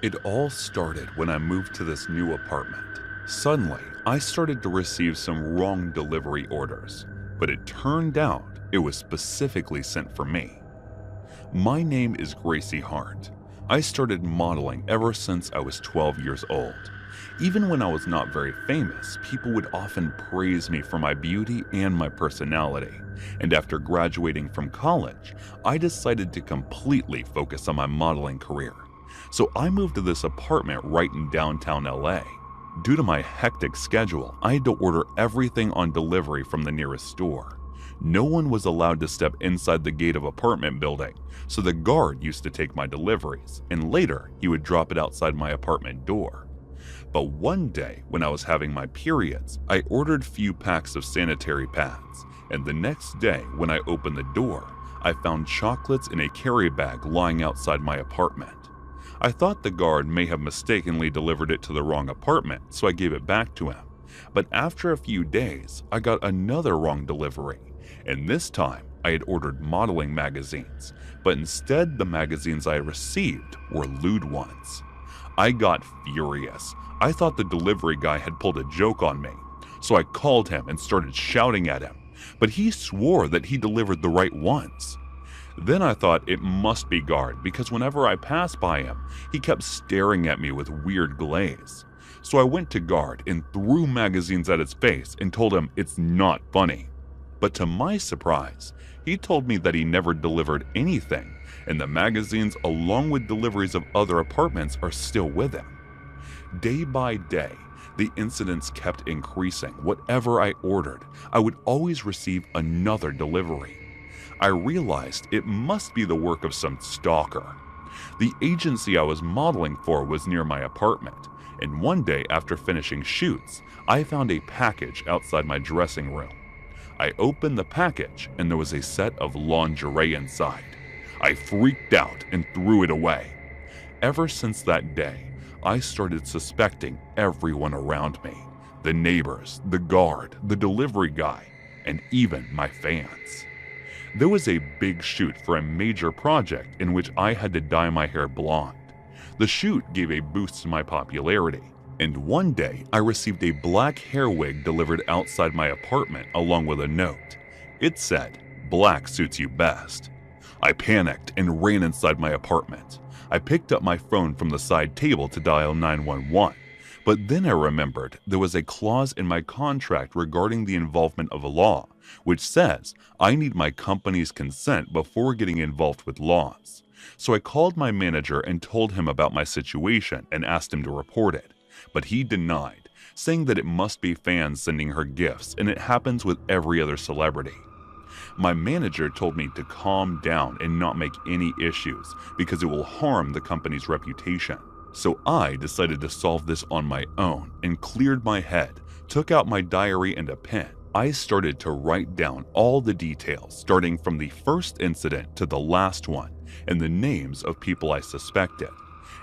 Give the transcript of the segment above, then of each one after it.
It all started when I moved to this new apartment. Suddenly, I started to receive some wrong delivery orders, but it turned out it was specifically sent for me. My name is Gracie Hart. I started modeling ever since I was 12 years old. Even when I was not very famous, people would often praise me for my beauty and my personality. And after graduating from college, I decided to completely focus on my modeling career. So I moved to this apartment right in downtown LA. Due to my hectic schedule, I had to order everything on delivery from the nearest store. No one was allowed to step inside the gate of apartment building, so the guard used to take my deliveries, and later he would drop it outside my apartment door. But one day, when I was having my periods, I ordered few packs of sanitary pads, and the next day, when I opened the door, I found chocolates in a carry bag lying outside my apartment. I thought the guard may have mistakenly delivered it to the wrong apartment, so I gave it back to him. But after a few days, I got another wrong delivery, and this time I had ordered modeling magazines, but instead the magazines I received were lewd ones. I got furious. I thought the delivery guy had pulled a joke on me, so I called him and started shouting at him, but he swore that he delivered the right ones. Then I thought it must be guard because whenever I passed by him, he kept staring at me with weird glaze. So I went to guard and threw magazines at his face and told him it's not funny. But to my surprise, he told me that he never delivered anything, and the magazines along with deliveries of other apartments are still with him. Day by day, the incidents kept increasing. Whatever I ordered, I would always receive another delivery. I realized it must be the work of some stalker. The agency I was modeling for was near my apartment, and one day after finishing shoots, I found a package outside my dressing room. I opened the package and there was a set of lingerie inside. I freaked out and threw it away. Ever since that day, I started suspecting everyone around me, the neighbors, the guard, the delivery guy, and even my fans. There was a big shoot for a major project in which I had to dye my hair blonde. The shoot gave a boost to my popularity, and one day I received a black hair wig delivered outside my apartment along with a note. It said, "Black suits you best." I panicked and ran inside my apartment. I picked up my phone from the side table to dial 911, but then I remembered there was a clause in my contract regarding the involvement of a law, which says I need my company's consent before getting involved with laws. So I called my manager and told him about my situation and asked him to report it, but he denied, saying that it must be fans sending her gifts and it happens with every other celebrity. My manager told me to calm down and not make any issues because it will harm the company's reputation. So I decided to solve this on my own and cleared my head, took out my diary and a pen. I started to write down all the details, starting from the first incident to the last one, and the names of people I suspected.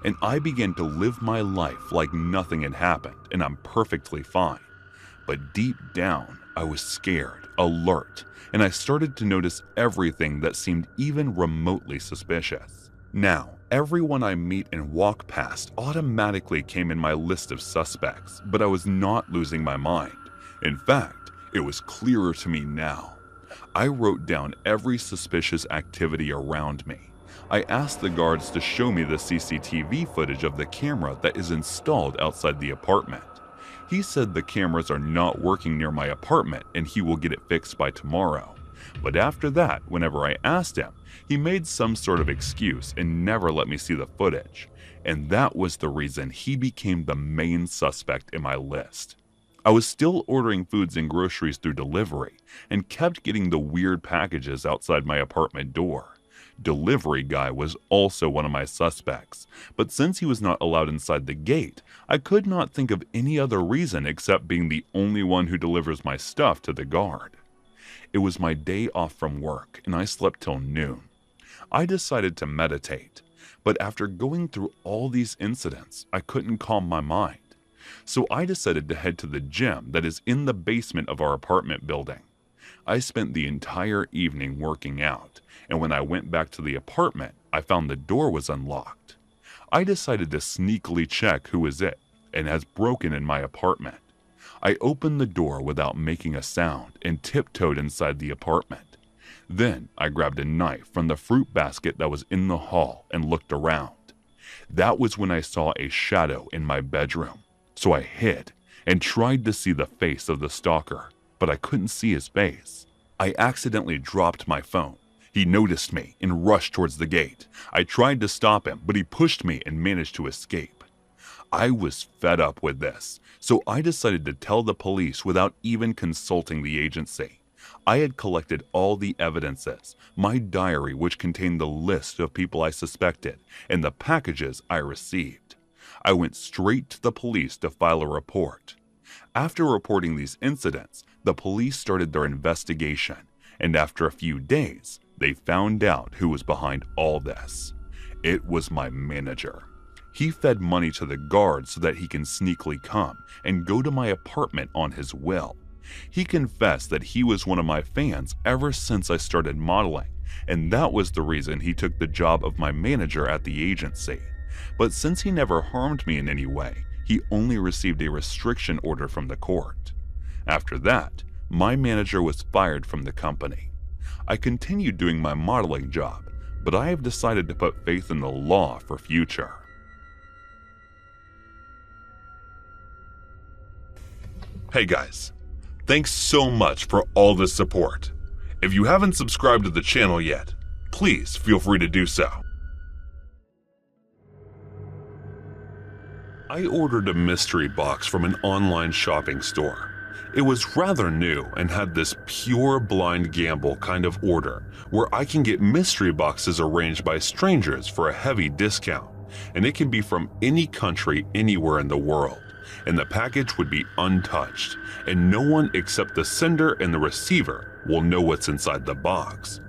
And I began to live my life like nothing had happened and I'm perfectly fine. But deep down, I was scared, alert, and I started to notice everything that seemed even remotely suspicious. Now, everyone I meet and walk past automatically came in my list of suspects, but I was not losing my mind. In fact, it was clearer to me now. I wrote down every suspicious activity around me. I asked the guards to show me the CCTV footage of the camera that is installed outside the apartment. He said the cameras are not working near my apartment and he will get it fixed by tomorrow. But after that, whenever I asked him, he made some sort of excuse and never let me see the footage. And that was the reason he became the main suspect in my list. I was still ordering foods and groceries through delivery and kept getting the weird packages outside my apartment door. Delivery guy was also one of my suspects, but since he was not allowed inside the gate, I could not think of any other reason except being the only one who delivers my stuff to the guard. It was my day off from work and I slept till noon. I decided to meditate, but after going through all these incidents, I couldn't calm my mind. So I decided to head to the gym that is in the basement of our apartment building. I spent the entire evening working out, and when I went back to the apartment, I found the door was unlocked. I decided to sneakily check who is it and has broken in my apartment. I opened the door without making a sound and tiptoed inside the apartment. Then I grabbed a knife from the fruit basket that was in the hall and looked around. That was when I saw a shadow in my bedroom, so I hid and tried to see the face of the stalker, but I couldn't see his face. I accidentally dropped my phone. He noticed me and rushed towards the gate. I tried to stop him, but he pushed me and managed to escape. I was fed up with this, so I decided to tell the police without even consulting the agency. I had collected all the evidences, my diary which contained the list of people I suspected, and the packages I received. I went straight to the police to file a report. After reporting these incidents, the police started their investigation, and after a few days, they found out who was behind all this. It was my manager. He fed money to the guards so that he can sneakily come and go to my apartment on his will. He confessed that he was one of my fans ever since I started modeling, and that was the reason he took the job of my manager at the agency. But since he never harmed me in any way, he only received a restriction order from the court. After that, my manager was fired from the company. I continued doing my modeling job, but I have decided to put faith in the law for future. Hey guys, thanks so much for all the support. If you haven't subscribed to the channel yet, please feel free to do so. I ordered a mystery box from an online shopping store. It was rather new and had this pure blind gamble kind of order where I can get mystery boxes arranged by strangers for a heavy discount, and it can be from any country anywhere in the world, and the package would be untouched, and no one except the sender and the receiver will know what's inside the box.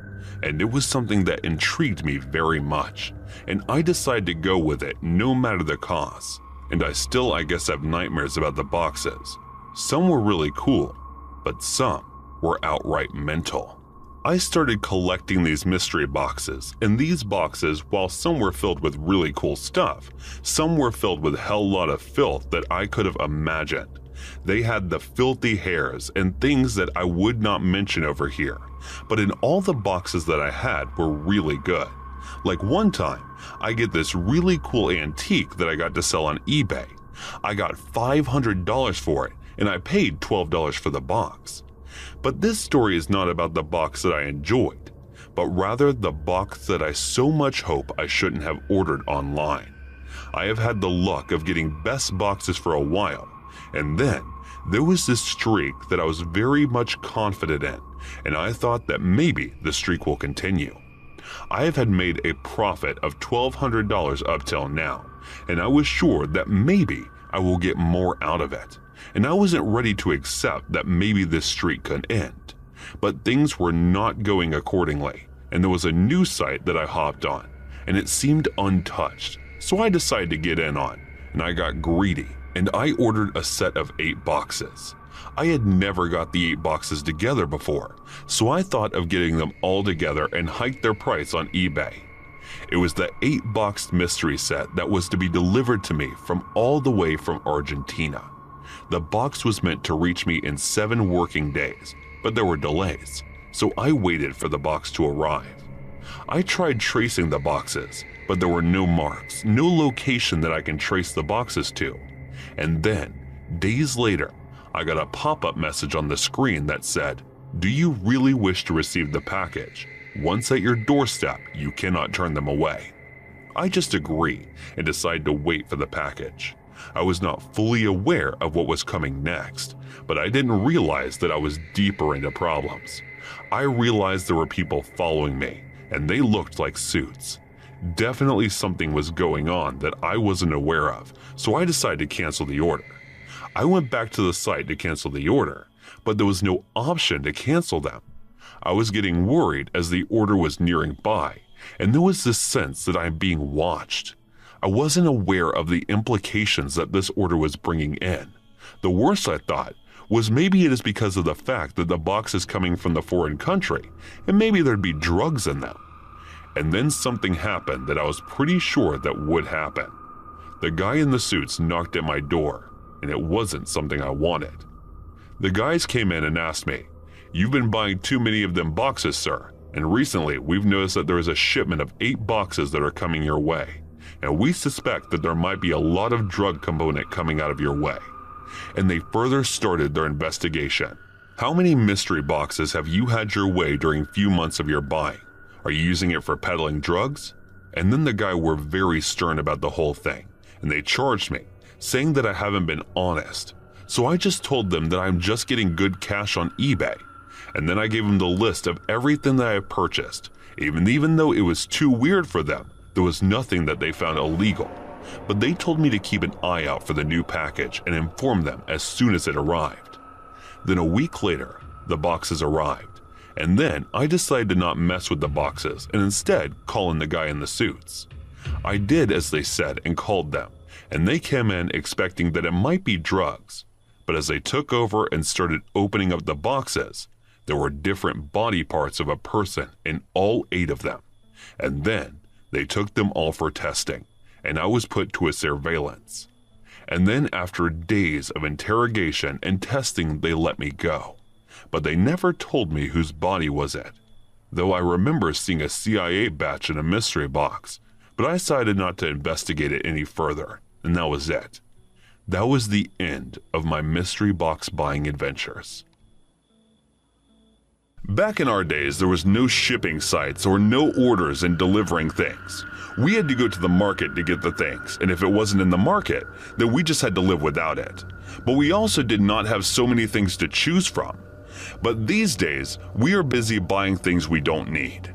And it was something that intrigued me very much, and I decided to go with it no matter the cost. And I still, I guess, have nightmares about the boxes. Some were really cool, but some were outright mental. I started collecting these mystery boxes, and these boxes, while some were filled with really cool stuff, some were filled with a hell lot of filth that I could have imagined. They had the filthy hairs and things that I would not mention over here, but in all the boxes that I had were really good. Like one time, I get this really cool antique that I got to sell on eBay. I got $500 for it, and I paid $12 for the box. But this story is not about the box that I enjoyed, but rather the box that I so much hope I shouldn't have ordered online. I have had the luck of getting best boxes for a while, and then there was this streak that I was very much confident in, and I thought that maybe the streak will continue. I have had made a profit of $1,200 up till now, and I was sure that maybe I will get more out of it. And I wasn't ready to accept that maybe this streak could end. But things were not going accordingly, and there was a new site that I hopped on, and it seemed untouched, so I decided to get in on, and I got greedy, and I ordered a set of 8 boxes. I had never got the 8 boxes together before, so I thought of getting them all together and hiked their price on eBay. It was the 8-boxed mystery set that was to be delivered to me from all the way from Argentina. The box was meant to reach me in 7 working days, but there were delays, so I waited for the box to arrive. I tried tracing the boxes, but there were no marks, no location that I can trace the boxes to. And then, days later, I got a pop-up message on the screen that said, "Do you really wish to receive the package? Once at your doorstep, you cannot turn them away." I just agreed and decided to wait for the package. I was not fully aware of what was coming next, but I didn't realize that I was deeper into problems. I realized there were people following me, and they looked like suits. Definitely something was going on that I wasn't aware of, so I decided to cancel the order. I went back to the site to cancel the order, but there was no option to cancel them. I was getting worried as the order was nearing by, and there was this sense that I am being watched. I wasn't aware of the implications that this order was bringing in. The worst, I thought, was maybe it is because of the fact that the box is coming from the foreign country, and maybe there'd be drugs in them. And then something happened that I was pretty sure that would happen. The guy in the suits knocked at my door, and it wasn't something I wanted. The guys came in and asked me, "You've been buying too many of them boxes, sir, and recently we've noticed that there is a shipment of 8 boxes that are coming your way, and we suspect that there might be a lot of drug component coming out of your way." And they further started their investigation. "How many mystery boxes have you had your way during few months of your buying? Are you using it for peddling drugs?" And then the guy were very stern about the whole thing, and they charged me, saying that I haven't been honest. So I just told them that I'm just getting good cash on eBay, and then I gave them the list of everything that I had purchased. Even though it was too weird for them, there was nothing that they found illegal. But they told me to keep an eye out for the new package and inform them as soon as it arrived. Then a week later, the boxes arrived, and then I decided to not mess with the boxes and instead call in the guy in the suits. I did as they said and called them, and they came in expecting that it might be drugs. But as they took over and started opening up the boxes, there were different body parts of a person in all 8 of them. And then they took them all for testing, and I was put to a surveillance. And then after days of interrogation and testing, they let me go. But they never told me whose body was it, though I remember seeing a CIA badge in a mystery box, but I decided not to investigate it any further, and that was it. That was the end of my mystery box buying adventures. Back in our days, there was no shipping sites or no orders in delivering things. We had to go to the market to get the things, and if it wasn't in the market, then we just had to live without it. But we also did not have so many things to choose from. But these days, we are busy buying things we don't need.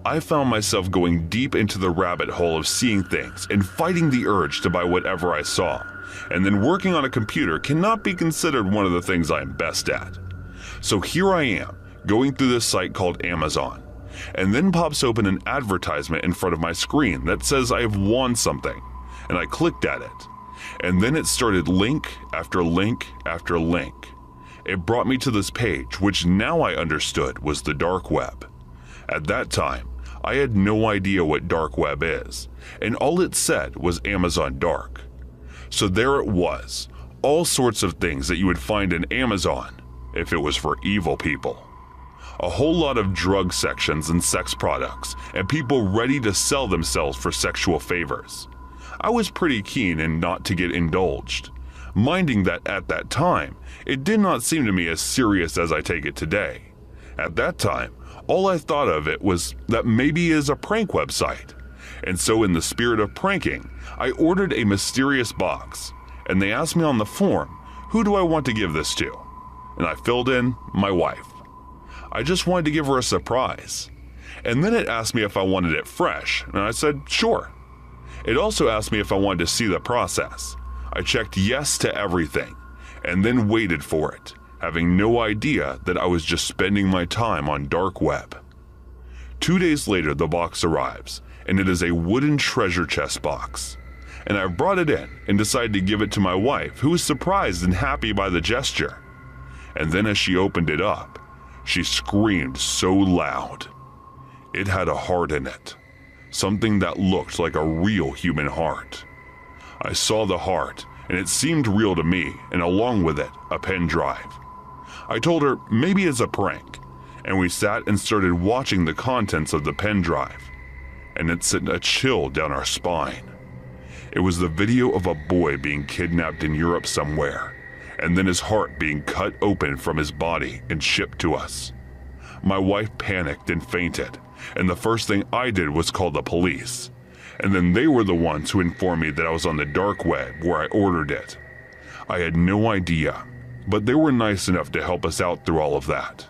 I found myself going deep into the rabbit hole of seeing things and fighting the urge to buy whatever I saw. And then working on a computer cannot be considered one of the things I am best at. So here I am, going through this site called Amazon, and then pops open an advertisement in front of my screen that says I have won something, and I clicked at it. And then it started link after link after link. It brought me to this page, which now I understood was the dark web. At that time, I had no idea what dark web is, and all it said was Amazon Dark. So there it was, all sorts of things that you would find in Amazon if it was for evil people. A whole lot of drug sections and sex products, and people ready to sell themselves for sexual favors. I was pretty keen and not to get indulged, minding that at that time, it did not seem to me as serious as I take it today. At that time, all I thought of it was that maybe it is a prank website. And so in the spirit of pranking, I ordered a mysterious box, and they asked me on the form, who do I want to give this to? And I filled in my wife. I just wanted to give her a surprise. And then it asked me if I wanted it fresh, and I said sure. It also asked me if I wanted to see the process. I checked yes to everything, and then waited for it, having no idea that I was just spending my time on dark web. 2 days later, the box arrives, and it is a wooden treasure chest box. And I brought it in and decided to give it to my wife, who was surprised and happy by the gesture. And then as she opened it up, she screamed so loud. It had a heart in it, something that looked like a real human heart. I saw the heart, and it seemed real to me, and along with it, a pen drive. I told her maybe it's a prank, and we sat and started watching the contents of the pen drive, and it sent a chill down our spine. It was the video of a boy being kidnapped in Europe somewhere, and then his heart being cut open from his body and shipped to us. My wife panicked and fainted, and the first thing I did was call the police, and then they were the ones who informed me that I was on the dark web where I ordered it. I had no idea, but they were nice enough to help us out through all of that.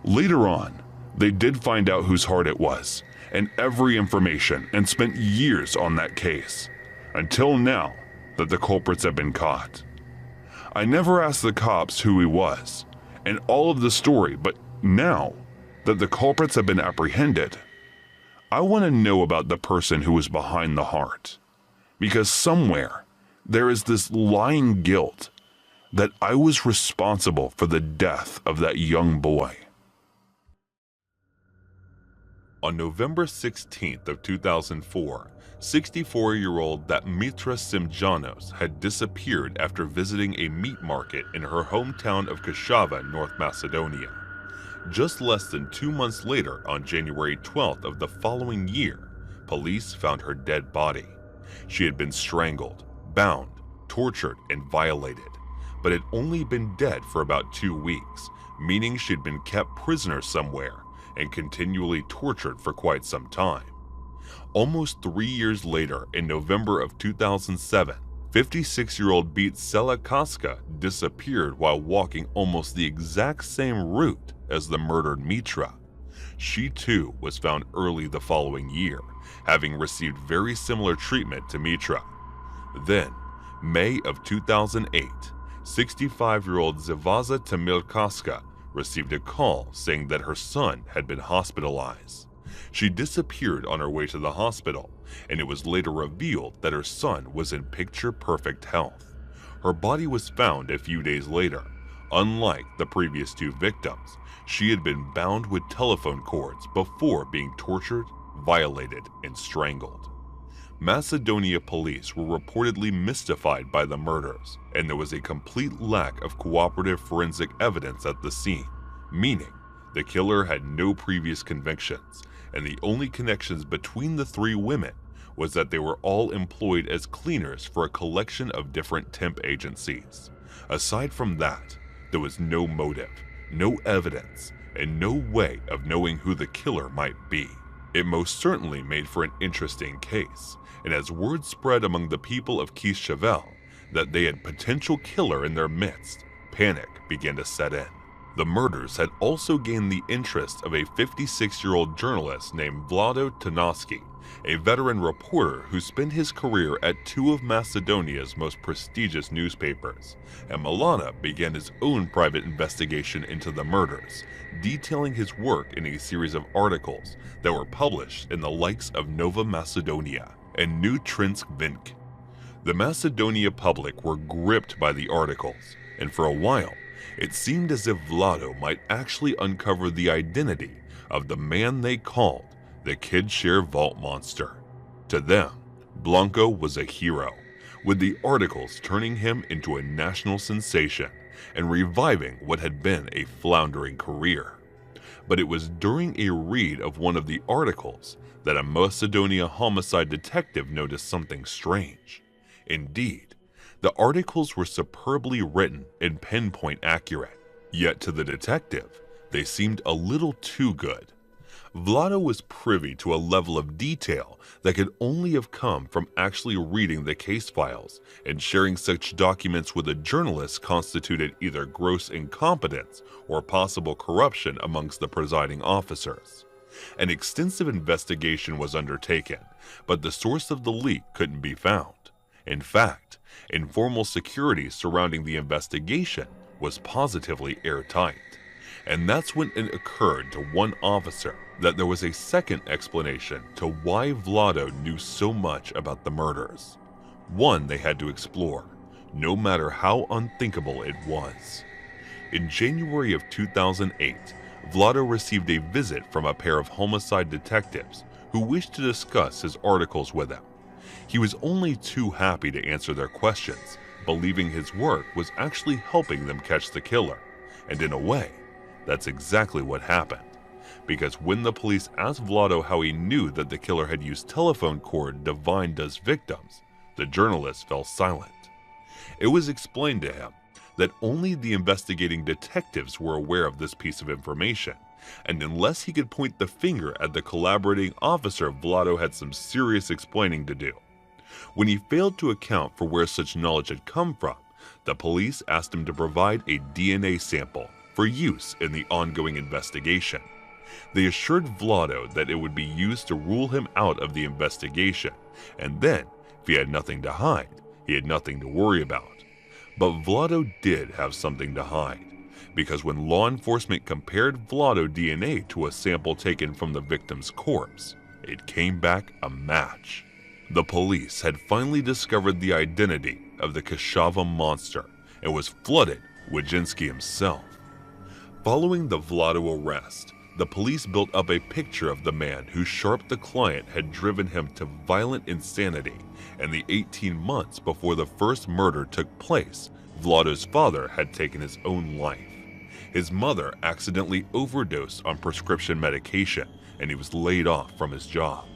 Later on, they did find out whose heart it was, and every information, and spent years on that case, until now that the culprits have been caught. I never asked the cops who he was, and all of the story, but now that the culprits have been apprehended, I want to know about the person who was behind the heart, because somewhere there is this lying guilt that I was responsible for the death of that young boy. On November 16th of 2004, 64-year-old Mitra Simjanos had disappeared after visiting a meat market in her hometown of Kashava, North Macedonia. Just less than 2 months later, on January 12th of the following year, police found her dead body. She had been strangled, bound, tortured, and violated, but had only been dead for about 2 weeks, meaning she'd been kept prisoner somewhere and continually tortured for quite some time. Almost 3 years later, in November of 2007, 56-year-old Bitsela Kaska disappeared while walking almost the exact same route as the murdered Mitra. She too was found early the following year, having received very similar treatment to Mitra. Then, May of 2008, 65-year-old Zavaza Tamil Kaska received a call saying that her son had been hospitalized. She disappeared on her way to the hospital, and it was later revealed that her son was in picture-perfect health. Her body was found a few days later. Unlike the previous 2 victims, she had been bound with telephone cords before being tortured, violated, and strangled. Macedonia police were reportedly mystified by the murders, and there was a complete lack of cooperative forensic evidence at the scene, meaning the killer had no previous convictions, and the only connections between the 3 women was that they were all employed as cleaners for a collection of different temp agencies. Aside from that, there was no motive, no evidence, and no way of knowing who the killer might be. It most certainly made for an interesting case, and as word spread among the people of Kishavel that they had potential killer in their midst, panic began to set in. The murders had also gained the interest of a 56-year-old journalist named Vlado Tanaski, a veteran reporter who spent his career at 2 of Macedonia's most prestigious newspapers, and Milana began his own private investigation into the murders, detailing his work in a series of articles that were published in the likes of Nova Macedonia and New Trinsk Vink. The Macedonia public were gripped by the articles, and for a while, it seemed as if Vlado might actually uncover the identity of the man they called the Kidshare Vault Monster. To them, Blanco was a hero, with the articles turning him into a national sensation and reviving what had been a floundering career. But it was during a read of one of the articles that a Macedonia homicide detective noticed something strange. Indeed, the articles were superbly written and pinpoint accurate, yet to the detective, they seemed a little too good. Vlado was privy to a level of detail that could only have come from actually reading the case files, and sharing such documents with a journalist constituted either gross incompetence or possible corruption amongst the presiding officers. An extensive investigation was undertaken, but the source of the leak couldn't be found. In fact, informal security surrounding the investigation was positively airtight. And that's when it occurred to one officer that there was a second explanation to why Vlado knew so much about the murders. One they had to explore, no matter how unthinkable it was. In January of 2008, Vlado received a visit from a pair of homicide detectives who wished to discuss his articles with him. He was only too happy to answer their questions, believing his work was actually helping them catch the killer. And in a way, that's exactly what happened. Because when the police asked Vlado how he knew that the killer had used telephone cord to find his victims, the journalist fell silent. It was explained to him that only the investigating detectives were aware of this piece of information, and unless he could point the finger at the collaborating officer, Vlado had some serious explaining to do. When he failed to account for where such knowledge had come from, the police asked him to provide a DNA sample for use in the ongoing investigation. They assured Vlado that it would be used to rule him out of the investigation, and then, if he had nothing to hide, he had nothing to worry about. But Vlado did have something to hide, because when law enforcement compared Vlado DNA to a sample taken from the victim's corpse, it came back a match. The police had finally discovered the identity of the Kashava monster and was flooded with Jinsky himself. Following the Vlado arrest, The police built up a picture of the man who Sharp the client had driven him to violent insanity, and the 18 months before the first murder took place, Vlado's father had taken his own life. His mother accidentally overdosed on prescription medication, and he was laid off from his job.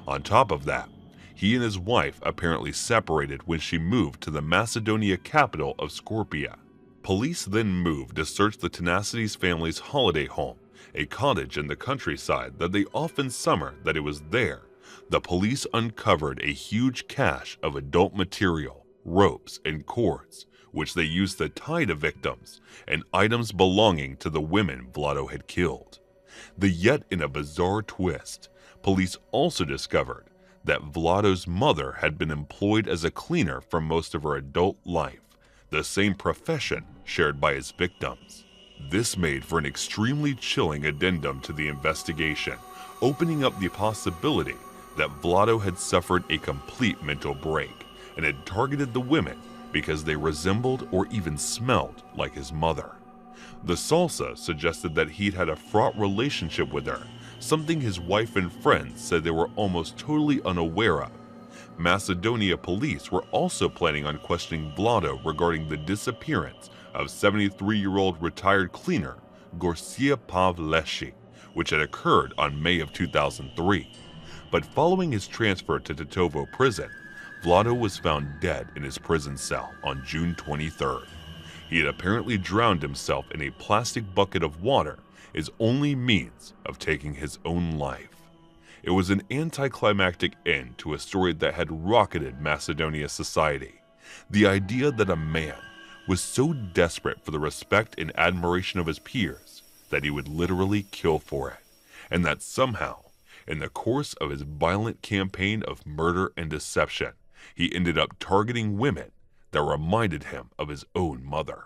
On top of that, he and his wife apparently separated when she moved to the Macedonia capital of Skopje. Police then moved to search the Tenacity's family's holiday home, a cottage in the countryside that they often summer. That it was there, the police uncovered a huge cache of adult material, ropes, and cords, which they used to tie the victims, and items belonging to the women Vlado had killed. Yet in a bizarre twist, police also discovered that Vlado's mother had been employed as a cleaner for most of her adult life, the same profession shared by his victims. This made for an extremely chilling addendum to the investigation, opening up the possibility that Vlado had suffered a complete mental break and had targeted the women because they resembled or even smelled like his mother. The salsa suggested that he'd had a fraught relationship with her, something his wife and friends said they were almost totally unaware of. Macedonia police were also planning on questioning Vlado regarding the disappearance of 73-year-old retired cleaner Gorsia Pavleshi, which had occurred on May of 2003. But following his transfer to Tetovo prison, Vlado was found dead in his prison cell on June 23rd. He had apparently drowned himself in a plastic bucket of water, his only means of taking his own life. It was an anticlimactic end to a story that had rocketed Macedonia society. The idea that a man was so desperate for the respect and admiration of his peers that he would literally kill for it, and that somehow, in the course of his violent campaign of murder and deception, he ended up targeting women that reminded him of his own mother.